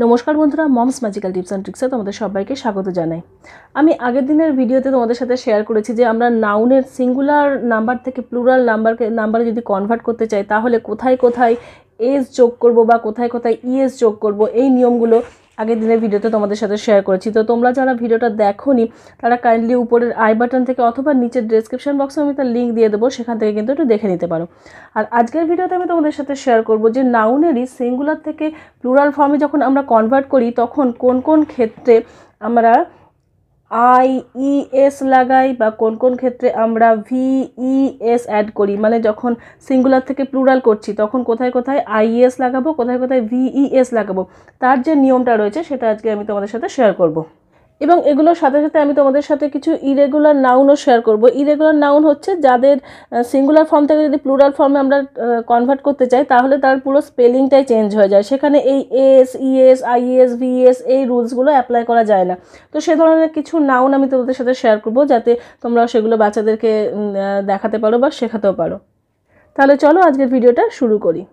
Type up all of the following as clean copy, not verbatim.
নমস্কার বন্ধুরা, moms magical tips and ট্রিক্সে তোমাদের সবাইকে স্বাগত জানাই। আমি আগের দিনের ভিডিওতে তোমাদের সাথে শেয়ার করেছি যে আমরা নাউনের সিঙ্গুলার নাম্বার থেকে প্লুরাল নাম্বারে যদি কনভার্ট করতে চাই তাহলে কোথায় কোথায় এস যোগ করব বা কোথায় কোথায় ইএস যোগ করব, এই নিয়মগুলো আগের দিনের ভিডিওতে তোমাদের সাথে শেয়ার করেছি। তো তোমরা যারা ভিডিওটা দেখোনি তারা কাইন্ডলি উপরের আই বাটন থেকে অথবা নিচের ডেসক্রিপশন বক্সে আমি তার লিঙ্ক দিয়ে দেবো, সেখান থেকে কিন্তু একটু দেখে নিতে পারো। আর আজকের ভিডিওতে আমি তোমাদের সাথে শেয়ার করব যে নাউনেরই সিঙ্গুলার থেকে প্লুরাল ফর্মে যখন আমরা কনভার্ট করি তখন কোন কোন ক্ষেত্রে আমরা আইইএস লাগাই বা কোন কোন ক্ষেত্রে আমরা ভিইএস অ্যাড করি। মানে যখন সিঙ্গুলার থেকে প্লুরাল করছি তখন কোথায় কোথায় আইইএস লাগাবো, কোথায় কোথায় ভিইএস লাগাবো, তার যে নিয়মটা রয়েছে সেটা আজকে আমি তোমাদের সাথে শেয়ার করব। এবং এগুলোর সাথে সাথে আমি তোমাদের সাথে কিছু ইরেগুলার নাউনও শেয়ার করব। ইরেগুলার নাউন হচ্ছে যাদের সিঙ্গুলার ফর্ম থেকে যদি প্লুরাল ফর্মে আমরা কনভার্ট করতে চাই তাহলে তার পুরো স্পেলিংটাই চেঞ্জ হয়ে যায়, সেখানে এই এস, ইএস, আইএস, ভিএস এই রুলসগুলো অ্যাপ্লাই করা যায় না। তো সে ধরনের কিছু নাউন আমি তোমাদের সাথে শেয়ার করব যাতে তোমরা সেগুলো বাচ্চাদেরকে দেখাতে পারো বা শেখাতেও পারো। তাহলে চলো আজকের ভিডিওটা শুরু করি।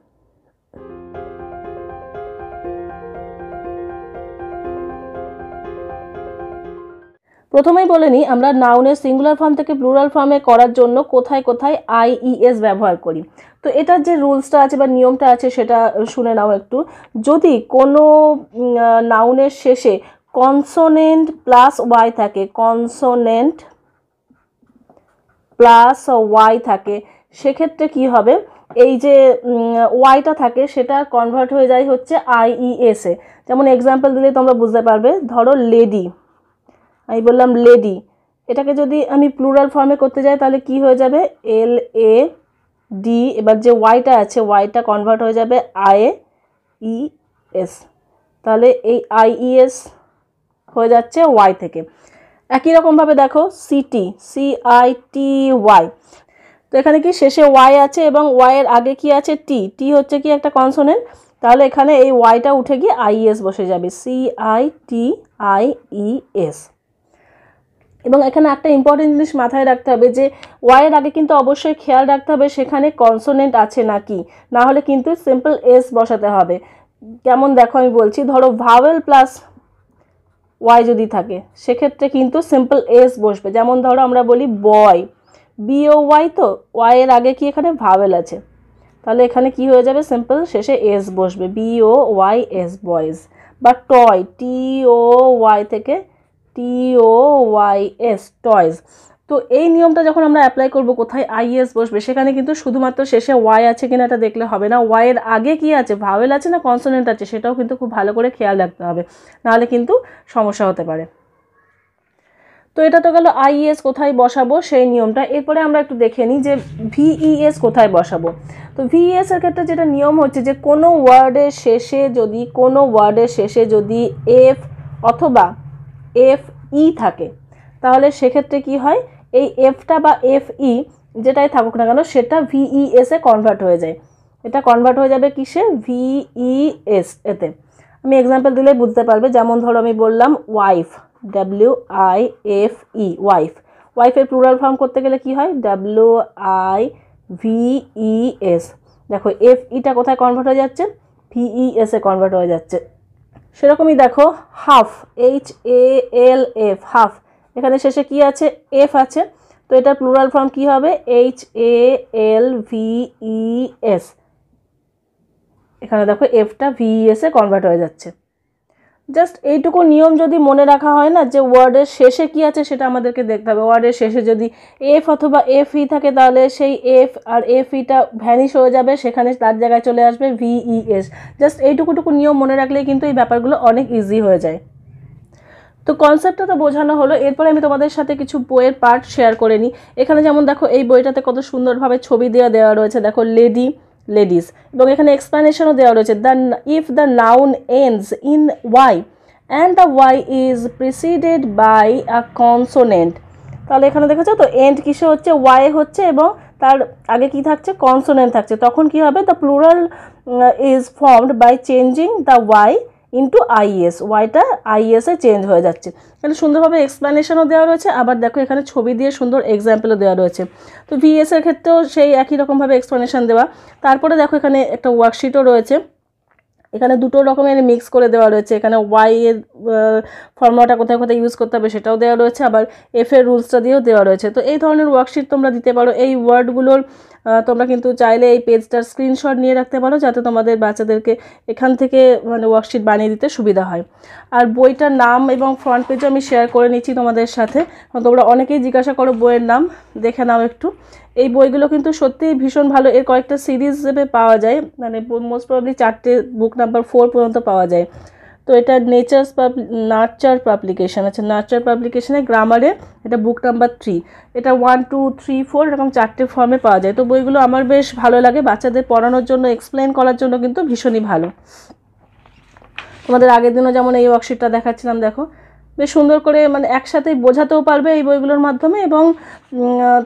প্রথমেই বলে নিই আমরা নাউনের সিঙ্গুলার ফর্ম থেকে প্লুরাল ফর্মে করার জন্য কোথায় কোথায় আইইএস ব্যবহার করি। তো এটার যে রুলসটা আছে বা নিয়মটা আছে সেটা শুনে নাও একটু। যদি কোনো নাউনের শেষে কনসোনেন্ট প্লাস ওয়াই থাকে, কনসোনেন্ট প্লাস ওয়াই থাকে, সেক্ষেত্রে কি হবে, এই যে ওয়াইটা থাকে সেটা কনভার্ট হয়ে যায় হচ্ছে আইইএসে। যেমন এক্সাম্পল দিলে তোমরা বুঝতে পারবে, ধরো লেডি, আমি বললাম লেডি, এটাকে যদি আমি প্লুরাল ফর্মে করতে যাই তাহলে কি হয়ে যাবে, এল এ ডি, এবার যে ওয়াইটা আছে ওয়াইটা কনভার্ট হয়ে যাবে আই ই এস, তাহলে এই আইইএস হয়ে যাচ্ছে ওয়াই থেকে। একই রকমভাবে দেখো সিটি, সিআইটি ওয়াই, তো এখানে কি শেষে ওয়াই আছে এবং ওয়াইয়ের আগে কি আছে টি, টি হচ্ছে কি একটা কনসোনেন্ট, তাহলে এখানে এই ওয়াইটা উঠে গিয়ে আইএস বসে যাবে, সিআইটি আইইএস। এবং এখানে একটা ইম্পর্টেন্ট জিনিস মাথায় রাখতে হবে যে ওয়াইয়ের আগে কিন্তু অবশ্যই খেয়াল রাখতে হবে সেখানে কনসোনেন্ট আছে নাকি, না হলে কিন্তু সিম্পল এস বসাতে হবে। কেমন দেখো আমি বলছি, ধরো ভাওয়েল প্লাস ওয়াই যদি থাকে সেক্ষেত্রে কিন্তু সিম্পল এস বসবে। যেমন ধরো আমরা বলি বয়, বিও ওয়াই, তো ওয়াইয়ের আগে কি এখানে ভাওয়েল আছে, তাহলে এখানে কি হয়ে যাবে, সিম্পল শেষে এস বসবে, বিও ওয়াই এস, বয়েজ। বা টয়, টিও ওয়াই থেকে টিও ওয়াই এস, টয়েজ। তো এই নিয়মটা যখন আমরা অ্যাপ্লাই করব কোথায় আইএস বসবে সেখানে কিন্তু শুধুমাত্র শেষে ওয়াই আছে কিনা এটা দেখলে হবে না, ওয়াইয়ের আগে কি আছে, ভাওয়েল আছে না কনসোনেন্ট আছে, সেটাও কিন্তু খুব ভালো করে খেয়াল রাখতে হবে, নাহলে কিন্তু সমস্যা হতে পারে। তো এটা তো গেল আইইএস কোথায় বসাবো সেই নিয়মটা। এরপরে আমরা একটু দেখে নিই যে ভিইএস কোথায় বসাবো। তো ভিইএস এর ক্ষেত্রে যেটা নিয়ম হচ্ছে যে কোনো ওয়ার্ডের শেষে যদি এফ অথবা এফ ই থাকে তাহলে সেক্ষেত্রে কি হয়, এই এফটা বা এফ ই যেটাই থাকুক না কেন সেটা ভিইএস এ কনভার্ট হয়ে যায়। এটা কনভার্ট হয়ে যাবে কিসে, ভিইএস এতে। আমি এক্সাম্পল দিলে বুঝতে পারবে, যেমন ধরো আমি বললাম ওয়াইফ, WIFE, ওয়াইফ, ওয়াইফের প্লুরাল ফর্ম করতে গেলে কি হয়, WIVES। দেখো এফ ইটা কোথায় কনভার্ট হয়ে যাচ্ছে, VES এ কনভার্ট হয়ে যাচ্ছে। সেরকমই দেখো হাফ, HALF, হাফ, এখানে শেষে কি আছে, এফ আছে, তো এটা প্লুরাল ফর্ম কি হবে, HALVES। এখানে দেখো এফটা VES এ কনভার্ট হয়ে যাচ্ছে। জাস্ট এইটুকু নিয়ম যদি মনে রাখা হয় না, যে ওয়ার্ডের শেষে কি আছে সেটা আমাদেরকে দেখতে হবে। ওয়ার্ডের শেষে যদি এফ অথবা এফ ই থাকে তাহলে সেই এফ আর এফ ইটা ভ্যানিশ হয়ে যাবে, সেখানে তার জায়গায় চলে আসবে VES। জাস্ট এইটুকুটুকু নিয়ম মনে রাখলেই কিন্তু এই ব্যাপারগুলো অনেক ইজি হয়ে যায়। তো কনসেপ্টটা তো বোঝানো হলো, এরপরে আমি তোমাদের সাথে কিছু বইয়ের পার্ট শেয়ার করে নিই। এখানে যেমন দেখো এই বইটাতে কত সুন্দরভাবে ছবি দেওয়া রয়েছে, দেখো লেডি, লেডিস, এবং এখানে এক্সপ্লেনেশনও দেওয়া রয়েছে, if the noun ends in Y and the Y is preceded by a consonant, তাহলে এখানে দেখেছো তো এন্ড কিসে হচ্ছে, ওয়াই হচ্ছে এবং তার আগে কি থাকছে, কনসোনেন্ট থাকছে, তখন কি হবে, the plural is formed by changing the Y into IES, ওয়াইটা আইএস এ চেঞ্জ হয়ে যাচ্ছে। এখানে সুন্দরভাবে এক্সপ্লেনেশনও দেওয়া রয়েছে, আবার দেখো এখানে ছবি দিয়ে সুন্দর এক্সাম্পলও দেওয়া রয়েছে। তো ভিএস এর ক্ষেত্রেও সেই একই রকমভাবে এক্সপ্লেনেশন দেওয়া। তারপরে দেখো এখানে একটা ওয়ার্কশিটও রয়েছে, এখানে দুটো রকমের মিক্স করে দেওয়া রয়েছে। এখানে ওয়াই এর ফর্মুলাটা কোথায় কোথায় ইউজ করতে হবে সেটাও দেওয়া রয়েছে, আবার এফ এর রুলসটা দিয়েও দেওয়া রয়েছে। তো এই ধরনের ওয়ার্কশিট তোমরা দিতে পারো। এই ওয়ার্ডগুলোর তোমরা কিন্তু চাইলে এই পেজটার স্ক্রিনশট নিয়ে রাখতে পারো, যাতে তোমাদের বাচ্চাদেরকে এখান থেকে মানে ওয়ার্কশিট বানিয়ে দিতে সুবিধা হয়। আর বইটার নাম এবং ফ্রন্ট পেজও আমি শেয়ার করে নিচ্ছি তোমাদের সাথে। তোমরা অনেকেই জিজ্ঞাসা করো বইয়ের নাম, দেখে নাও একটু। এই বইগুলো কিন্তু সত্যিই ভীষণ ভালো। এর কয়েকটা সিরিজ হিসেবে পাওয়া যায়, মানে মোস্ট প্রবাবলি 4টে বুক নাম্বার 4 পর্যন্ত পাওয়া যায়। তো এটা নার্চার পাবলিকেশন, আচ্ছা নার্চার পাবলিকেশনে গ্রামারে এটা বুক নাম্বার 3। এটা 1, 2, 3, 4 এরকম 4টে ফর্মে পাওয়া যায়। তো বইগুলো আমার বেশ ভালো লাগে, বাচ্চাদের পড়ানোর জন্য, এক্সপ্লেন করার জন্য কিন্তু ভীষণই ভালো। তোমাদের আগের দিনও যেমন এই ওয়ার্কশিটটা দেখাচ্ছিলাম, দেখো বেশ সুন্দর করে মানে একসাথেই বোঝাতেও পারবে এই বইগুলোর মাধ্যমে, এবং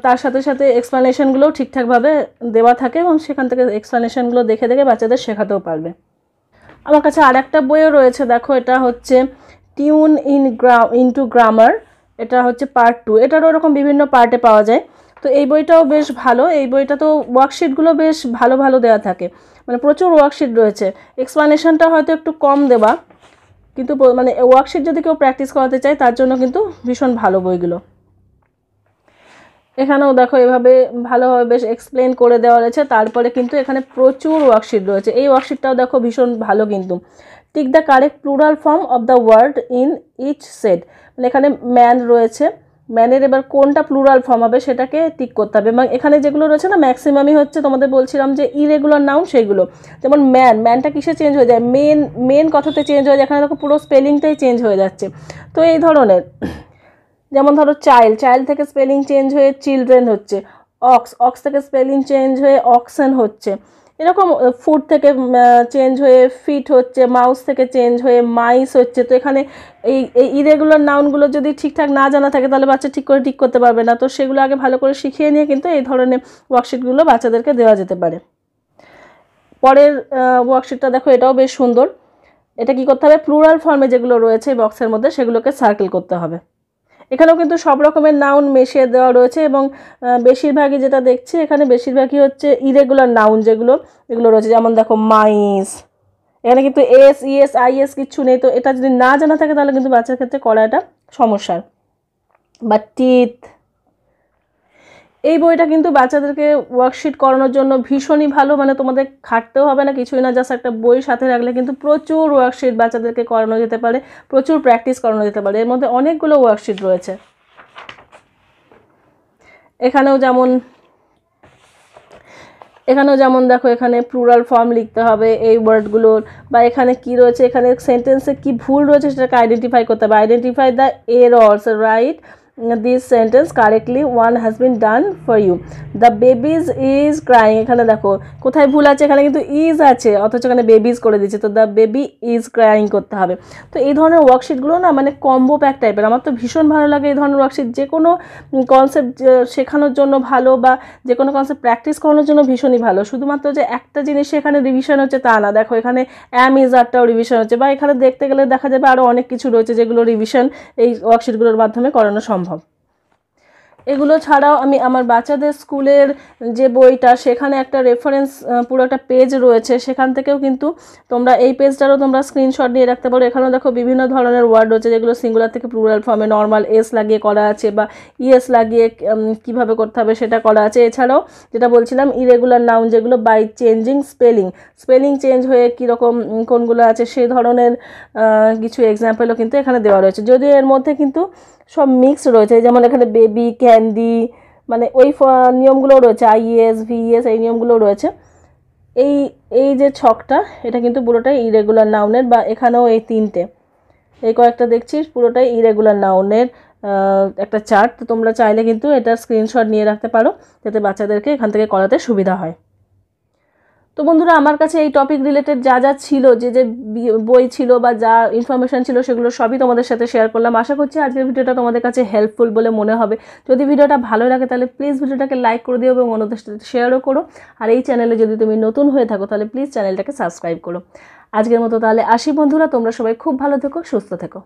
তার সাথে সাথে এক্সপ্লানেশনগুলোও ঠিকঠাকভাবে দেওয়া থাকে, এবং সেখান থেকে এক্সপ্লানেশনগুলো দেখে দেখে বাচ্চাদের শেখাতেও পারবে। আমার কাছে আর একটা বইও রয়েছে, দেখো এটা হচ্ছে টিউন ইনটু গ্রামার। এটা হচ্ছে পার্ট 2। এটারও এরকম বিভিন্ন পার্টে পাওয়া যায়। তো এই বইটাও বেশ ভালো। এই বইটা তো ওয়ার্কশিটগুলো বেশ ভালো ভালো দেওয়া থাকে, মানে প্রচুর ওয়ার্কশিট রয়েছে। এক্সপ্লানেশনটা হয়তো একটু কম দেওয়া, কিন্তু মানে ওয়ার্কশিট যদি কেউ প্র্যাকটিস করাতে চায় তার জন্য কিন্তু ভীষণ ভালো বইগুলো। এখানেও দেখো এভাবে ভালোভাবে বেশ এক্সপ্লেন করে দেওয়া রয়েছে। তারপরে কিন্তু এখানে প্রচুর ওয়ার্কশিট রয়েছে। এই ওয়ার্কশিটটাও দেখো ভীষণ ভালো কিন্তু। Tick the correct plural form of the word in each set, মানে এখানে ম্যান রয়েছে, ম্যানের এবার কোনটা প্লুরাল ফর্ম হবে সেটাকে টিক করতে হবে। এবং এখানে যেগুলো রয়েছে না ম্যাক্সিমামই হচ্ছে তোমাদের বলছিলাম যে ইরেগুলার নাউন, সেইগুলো। যেমন ম্যানটা কিসে চেঞ্জ হয়ে যায়, মেন কথাতে চেঞ্জ হয়ে যায়, এখানে দেখো পুরো স্পেলিংটাই চেঞ্জ হয়ে যাচ্ছে। তো এই ধরনের, যেমন ধরো চাইল্ড থেকে স্পেলিং চেঞ্জ হয়ে চিলড্রেন হচ্ছে, অক্স থেকে স্পেলিং চেঞ্জ হয়ে অক্সেন হচ্ছে, এরকম ফুড থেকে চেঞ্জ হয়ে ফিট হচ্ছে, মাউস থেকে চেঞ্জ হয়ে মাইস হচ্ছে। তো এখানে এই ইরেগুলার নাউনগুলো যদি ঠিকঠাক না জানা থাকে তাহলে বাচ্চা ঠিক করতে পারবে না। তো সেগুলো আগে ভালো করে শিখিয়ে নিয়ে কিন্তু এই ধরনের ওয়ার্কশিটগুলো বাচ্চাদেরকে দেওয়া যেতে পারে। পরের ওয়ার্কশিটটা দেখো, এটাও বেশ সুন্দর। এটা কি করতে হবে, প্লুরাল ফর্মে যেগুলো রয়েছে বক্সের মধ্যে সেগুলোকে সার্কেল করতে হবে। এখানেও কিন্তু সব রকমের নাউন মিশিয়ে দেওয়া রয়েছে, এবং বেশিরভাগই যেটা দেখছি এখানে বেশিরভাগই হচ্ছে ইরেগুলার নাউন যেগুলো রয়েছে। যেমন দেখো মাইস, এখানে কিন্তু ইএস কিচ্ছু নেই। তো এটা যদি না জানা থাকে তাহলে কিন্তু বাচ্চার ক্ষেত্রে করাটা সমস্যার। বা টিথ, এই বইটা কিন্তু বাচ্চাদেরকে ওয়ার্কশিট করানোর জন্য ভীষণই ভালো, মানে তোমাদের খাটতেও হবে না, কিছুই না, জাস্ট একটা বই সাথে রাখলে কিন্তু প্রচুর ওয়ার্কশিট বাচ্চাদেরকে করানো যেতে পারে, প্রচুর প্র্যাকটিস করানো যেতে পারে। এর মধ্যে অনেকগুলো ওয়ার্কশিট রয়েছে। এখানেও যেমন দেখো, এখানে প্লুরাল ফর্ম লিখতে হবে এই ওয়ার্ডগুলোর, বা এখানে কি রয়েছে, এখানে সেন্টেন্সে কি ভুল রয়েছে সেটাকে আইডেন্টিফাই করতে হবে। Identify the errors, right this sentence correctly, one has been done for you. The babies is crying, এখানে দেখো কোথায় ভুল আছে, এখানে কিন্তু ইজ আছে অথচ এখানে বেবিজ করে দিচ্ছে। তো দ্য বেবি ইজ ক্রাইং করতে হবে। তো এই ধরনের ওয়ার্কশিটগুলো না মানে কম্বো প্যাক টাইপের, আমার তো ভীষণ ভালো লাগে এই ধরনের ওয়ার্কশিট। যে কোনো কনসেপ্ট শেখানোর জন্য ভালো, বা যে কোনো কনসেপ্ট প্র্যাকটিস করানোর জন্য ভীষণই ভালো। শুধুমাত্র যে একটা জিনিস এখানে রিভিশন হচ্ছে তা না, দেখো এখানে ইজ আরটাও রিভিশন হচ্ছে, বা এখানে দেখতে গেলে দেখা যাবে আরও অনেক কিছু রয়েছে যেগুলো রিভিশন এই ওয়ার্কশিটগুলোর মাধ্যমে করানো সম্ভব। এগুলো ছাড়াও আমি আমার বাচ্চাদের স্কুলের যে বইটা, সেখানে একটা রেফারেন্স পুরো একটা পেজ রয়েছে, সেখান থেকেও কিন্তু তোমরা এই পেজটারও তোমরা স্ক্রিনশট নিয়ে রাখতে পারো। এখানেও দেখো বিভিন্ন ধরনের ওয়ার্ড রয়েছে যেগুলো সিঙ্গুলার থেকে প্লুরাল ফর্মে নর্মাল এস লাগিয়ে করা আছে, বা ইএস লাগিয়ে কিভাবে করতে হবে সেটা করা আছে। এছাড়াও যেটা বলছিলাম ইরেগুলার নাউন যেগুলো বাই চেঞ্জিং স্পেলিং চেঞ্জ হয়ে কীরকম কোনগুলো আছে সেই ধরনের কিছু এক্সাম্পলও কিন্তু এখানে দেওয়া রয়েছে। যদিও এর মধ্যে কিন্তু সব মিক্স রয়েছে, যেমন এখানে বেবি, ক্যান্ডি, মানে ওই নিয়মগুলোও রয়েছে, আইএস ভিএস এই নিয়মগুলোও রয়েছে। এই যে ছকটা, এটা কিন্তু পুরোটাই ইরেগুলার নাউনের, বা এখানেও এই তিনটে এই কয়েকটা দেখছি পুরোটাই ইরেগুলার নাউনের একটা চার্ট। তো তোমরা চাইলে কিন্তু এটার স্ক্রিনশট নিয়ে রাখতে পারো, যাতে বাচ্চাদেরকে এখান থেকে করাতে সুবিধা হয়। তো বন্ধুরা, আমার কাছে এই টপিক রিলেটেড যা ছিল, যে বই ছিল বা যা ইনফরমেশান ছিল, সেগুলো সবই তোমাদের সাথে শেয়ার করলাম। আশা করছি আজকের ভিডিওটা তোমাদের কাছে হেল্পফুল বলে মনে হবে। যদি ভিডিওটা ভালো লাগে তাহলে প্লিজ ভিডিওটাকে লাইক করে দিও এবং অন্যদের সাথে শেয়ারও করো। আর এই চ্যানেলে যদি তুমি নতুন হয়ে থাকো তাহলে প্লিজ চ্যানেলটাকে সাবস্ক্রাইব করো। আজকের মতো তাহলে আসি বন্ধুরা, তোমরা সবাই খুব ভালো থেকো, সুস্থ থেকো।